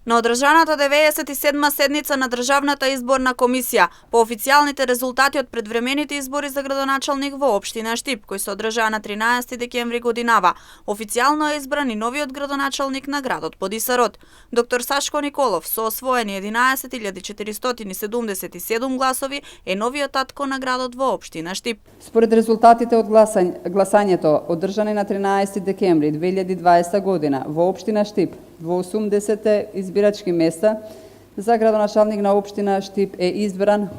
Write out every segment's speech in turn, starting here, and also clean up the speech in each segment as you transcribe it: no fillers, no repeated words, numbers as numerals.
На одржаната 97-ма седница на Државната изборна комисија, по официјалните резултати од предвремените избори за градоначалник во општина Штип, кои се одржаа на 13 декември годинава, официјално е избран и новиот градоначалник на градот Подисарот. Доктор Сашко Николов со освоени 11.477 гласови е новиот татко на градот во општина Штип. Според резултатите од гласањето одржани на 13 декември 2020 година во општина Штип, во 80 избирачки места за градоначалник на општина Штип е избран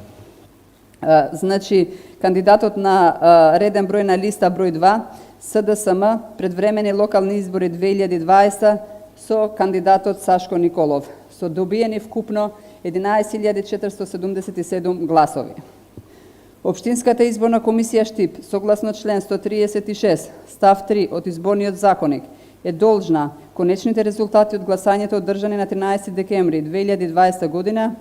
кандидатот на реден број на листа број 2 СДСМ предвремени локални избори 2020 со кандидатот Сашко Николов со добиени вкупно 11.477 гласови. Општинската изборна комисија Штип, согласно член 136, став 3 од изборниот законник, е должна конечните резултати од гласањето одржани на 13 декември 2020 година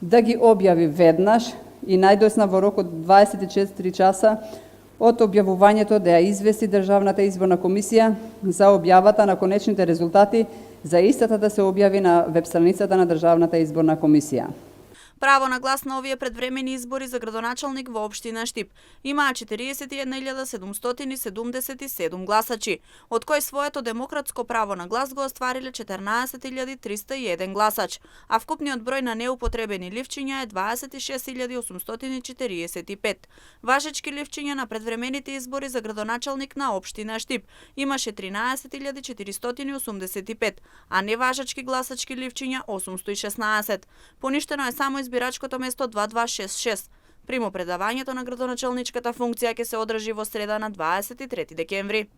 да ги објави веднаш и најдосна во рок од 24 часа од објавувањето да ја извести Државната изборна комисија за објавата на конечните резултати, за истата да се објави на веб страницата на Државната изборна комисија. Право на глас на овие предвремени избори за градоначалник во општина Штип имаа 41.777 гласачи, од кои своето демократско право на глас го оствариле 14.301 гласач, а вкупниот број на неупотребени ливчиња е 26.845. Важечки ливчиња на предвремените избори за градоначалник на општина Штип имаше 13.485, а неважечки гласачки ливчиња 816. Поништено е само избирачкото место 2266. Примопредавањето на градоначалничката функција ќе се одржи во среда на 23 декември.